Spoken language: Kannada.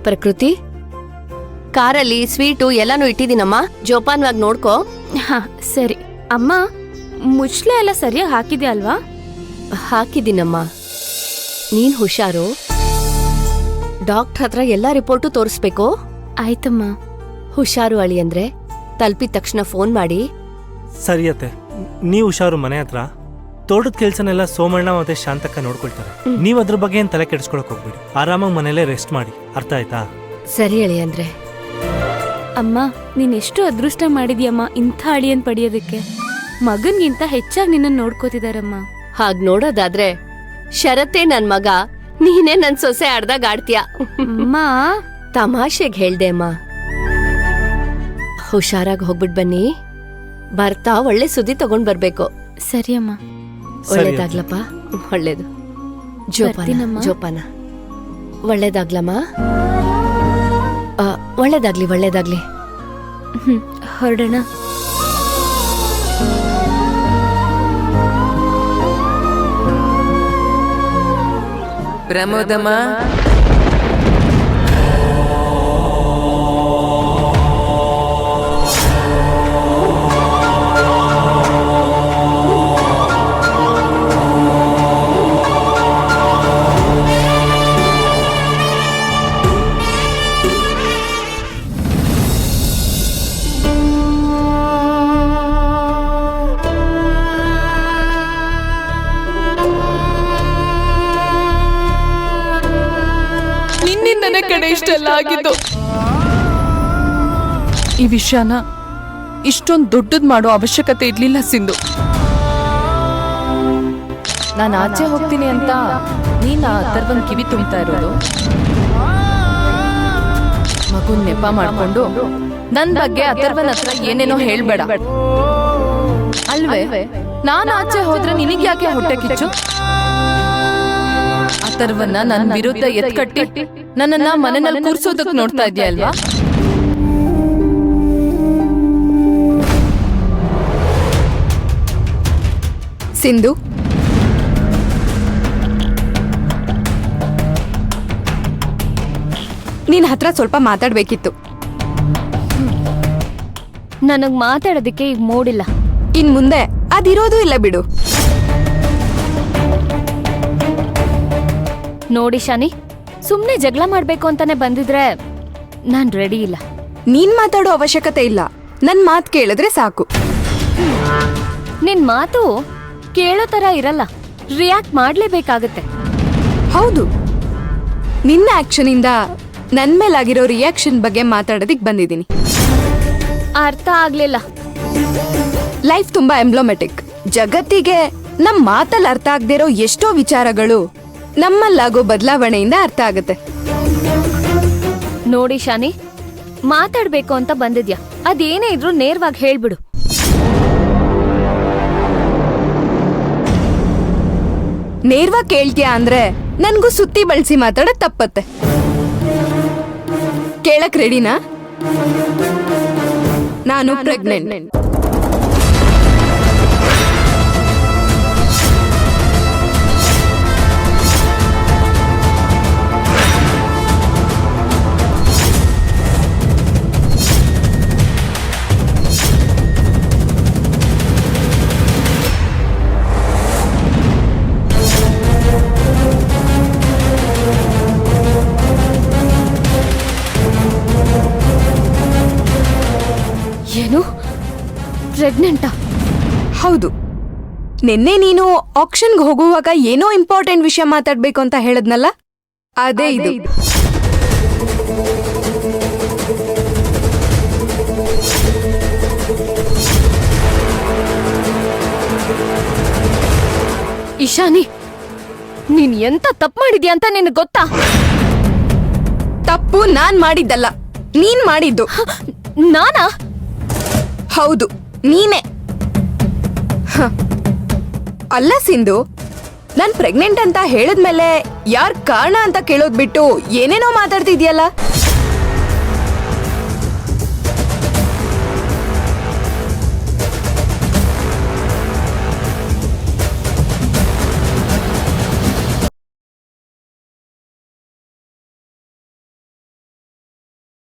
ಪ್ರಕೃತಿ, ಕಾರಲ್ಲಿ ಸ್ವೀಟು ಎಲ್ಲಾನು ಇಟ್ಟಿದ್ದೀನಮ್ಮ, ಜೋಪಾನವಾಗಿ ನೋಡ್ಕೋ. ಹಾ ಸರಿ ಅಮ್ಮ. ಮುಚ್ಲೆ ಎಲ್ಲ ಸರಿಯಾಗಿ ಹಾಕಿದ್ಯಾ ಅಲ್ವಾ? ಹಾಕಿದ್ದೀನಮ್ಮ, ನೀನ್ ಹುಷಾರು. ಡಾಕ್ಟರ್ ಹತ್ರ ಎಲ್ಲಾ ರಿಪೋರ್ಟು ತೋರಿಸ್ಬೇಕು. ಆಯ್ತಮ್ಮ. ಹುಷಾರು ಅಳಿ ಅಂದ್ರೆ ತಲುಪಿದ ತಕ್ಷಣ ಫೋನ್ ಮಾಡಿ. ಸರಿಯತ್ತೆ, ನೀವು ಹುಷಾರು. ಮನೆ ಹತ್ರ ತೋಟದ ಕೆಲ್ಸನೆಲ್ಲ ಸೋಮಣ್ಣ ಮತ್ತೆ ಶಾಂತಕ್ಕ ನೋಡ್ಕೊಳ್ತಾರೆ. ನೀವ್ ಅದ್ರ ಬಗ್ಗೆ ಏನ್ ತಲೆ ಕೆಡಿಸ್ಕೊಳಕ್ ಹೋಗ್ಬಿಡಿ. ಆರಾಮಾಗಿ ಮನೇಲೆ ರೆಸ್ಟ್ ಮಾಡಿ, ಅರ್ಥ ಆಯ್ತಾ? ಸರಿ ಅಳಿ ಅಂದ್ರೆ. ಅಮ್ಮ, ನೀನ್ ಎಷ್ಟು ಅದೃಷ್ಟ ಮಾಡಿದ್ಯಮ್ಮ ಇಂಥ ಅಳಿಯನ್ ಪಡೆಯೋದಕ್ಕೆ. ಮಗನ್ಗಿಂತ ಹೆಚ್ಚಾಗಿ ನಿನ್ನ ನೋಡ್ಕೋತಿದಾರಮ್ಮ. ಹಾಗ್ ನೋಡೋದಾದ್ರೆ ಶರತ್ತೇ ನನ್ ಮಗ, ನೀನೇ ನನ್ ಸೊಸೆ ಆಡ್ದಾಗ ಆಡ್ತೀಯ. ಅಮ್ಮ ತಮಾಷೆಗ್ ಹೇಳ್ದೆ ಅಮ್ಮ. ಹುಷಾರಾಗಿ ಹೋಗ್ಬಿಟ್ ಬನ್ನಿ. ಬರ್ತಾ ಒಳ್ಳೆ ಸುದ್ದಿ ತಗೊಂಡ್ ಬರ್ಬೇಕು. ಸರಿ ಅಮ್ಮ. ಒಳ್ಳೇದಾಗ್ಲಪ್ಪ, ಒಳ್ಳೇದು. ಜೋಪಾನ ಬರ್ತೀನಮ್ಮ. ಜೋಪಾನ. ಒಳ್ಳೇದಾಗ್ಲಮ್ಮ. ಒಳ್ಳೇದಾಗ್ಲಿ ಒಳ್ಳೇದಾಗ್ಲಿ. ಹೊರಡೋಣ. ಪ್ರಮೋದಮ್ಮ, ನಿನ್ನಿಂದನೇ ಕಡೆ ಇಷ್ಟೆಲ್ಲ ಆಗಿದ್ದು. ಈ ವಿಷಯನ ಇಷ್ಟೊಂದು ದೊಡ್ಡದ್ ಮಾಡೋ ಅವಶ್ಯಕತೆ ಇರ್ಲಿಲ್ಲ ಸಿಂಧು. ನಾನು ಆಚೆ ಹೋಗ್ತೀನಿ ಅಂತ ನೀನ್ ಅಥರ್ವನ್ ಕಿವಿ ತುಂಬ್ತಾ ಇರೋದು, ಮಗುನ್ ನೆಪ ಮಾಡ್ಕೊಂಡು ನನ್ ಬಗ್ಗೆ ಅಥರ್ವನ್ ಹತ್ರ ಏನೇನೋ ಹೇಳ್ಬೇಡ ಅಲ್ವೇ? ನಾನ್ ಆಚೆ ಹೋದ್ರೆ ನಿನಗ್ ಯಾಕೆ ಹೊಟ್ಟೆ ಕಿಚ್ಚು? ಅಥರ್ವನ್ನ ನನ್ ವಿರುದ್ಧ ಎತ್ಕಟ್ಟಿ ನನ್ನನ್ನ ಮನೆಯಲ್ಲಿ ಕೂರ್ಸೋದಕ್ ನೋಡ್ತಾ ಇದ್ಯಾ ಅಲ್ವಾ? ಸಿಂಧು, ನಿನ್ ಹತ್ರ ಸ್ವಲ್ಪ ಮಾತಾಡ್ಬೇಕಿತ್ತು. ನನಗ್ ಮಾತಾಡೋದಕ್ಕೆ ಈಗ ಮೂಡಿಲ್ಲ. ಇನ್ ಮುಂದೆ ಅದಿರೋದು ಇಲ್ಲ ಬಿಡು. ನೋಡಿ ಶಾನಿ, ಸುಮ್ನೆ ಜಗಳ ಮಾಡ್ಬೇಕು ಅಂತಾನೆ ಬಂದಿದ್ರೆ ನಾನ್ ರೆಡಿ ಇಲ್ಲ. ನೀನ್ ಮಾತಾಡೋ ಅವಶ್ಯಕತೆ ಇಲ್ಲ. ನನ್ ಮಾತ್ ಕೇಳಿದ್ರೆ ಸಾಕು. ನಿನ್ ಮಾತು ಕೇಳೋ ತರ ಇರಲ್ಲ, ರಿಯಾಕ್ಟ್ ಮಾಡ್ಲೇಬೇಕಾಗತ್ತೆ. ಹೌದು, ನಿನ್ನ ಆಕ್ಷನ್ ಇಂದ ನನ್ ಮೇಲಾಗಿರೋ ರಿಯಾಕ್ಷನ್ ಬಗ್ಗೆ ಮಾತಾಡೋದಿಕ್ ಬಂದಿದ್ದೀನಿ. ಅರ್ಥ ಆಗ್ಲಿಲ್ಲ. ಲೈಫ್ ತುಂಬಾ ಎಂಬ್ಲೋಮೆಟಿಕ್. ಜಗತ್ತಿಗೆ ನಮ್ ಮಾತಲ್ಲಿ ಅರ್ಥ ಆಗದಿರೋ ಎಷ್ಟೋ ವಿಚಾರಗಳು ನಮ್ಮಲ್ಲಾಗೋ ಬದಲಾವಣೆಯಿಂದ ಅರ್ಥ ಆಗುತ್ತೆ. ನೋಡಿ ಶಾನಿ, ಮಾತಾಡ್ಬೇಕು ಅಂತ ಬಂದಿದ್ಯಾ, ಅದೇನೇ ಇದ್ರೂ ನೇರವಾಗಿ ಹೇಳ್ಬಿಡು. ನೇರವಾಗಿ ಕೇಳ್ತೀಯಾ ಅಂದ್ರೆ ನನ್ಗೂ ಸುತ್ತಿ ಬಳಸಿ ಮಾತಾಡೋದ್ ತಪ್ಪತ್ತೆ. ಕೇಳಕ್ ರೆಡಿನಾ? ನಾನು ಪ್ರೆಗ್ನೆಂಟ್. ಏನು? ಪ್ರೆಗ್ನೆಂಟಾ? ಹೌದು. ನಿನ್ನೆ ನೀನು ಆಕ್ಷನ್ಗೆ ಹೋಗುವಾಗ ಏನೋ ಇಂಪಾರ್ಟೆಂಟ್ ವಿಷಯ ಮಾತಾಡ್ಬೇಕು ಅಂತ ಹೇಳದ್ನಲ್ಲ, ಅದೇ ಇದು. ಇಶಾನಿ, ನೀನ್ ಎಂತ ತಪ್ಪು ಮಾಡಿದ್ಯಾ ಅಂತ ನಿನಗೆ ಗೊತ್ತಾ? ತಪ್ಪು ನಾನ್ ಮಾಡಿದ್ದಲ್ಲ, ನೀನ್ ಮಾಡಿದ್ದು. ನಾನಾ? ಹೌದು, ನೀನೇ. ಅಲ್ಲ ಸಿಂಧು, ನಾನ್ ಪ್ರೆಗ್ನೆಂಟ್ ಅಂತ ಹೇಳಿದ್ಮೇಲೆ ಯಾರ್ ಕಾರಣ ಅಂತ ಕೇಳೋದ್ ಬಿಟ್ಟು ಏನೇನೋ ಮಾತಾಡ್ತಿದ್ಯಲ್ಲ.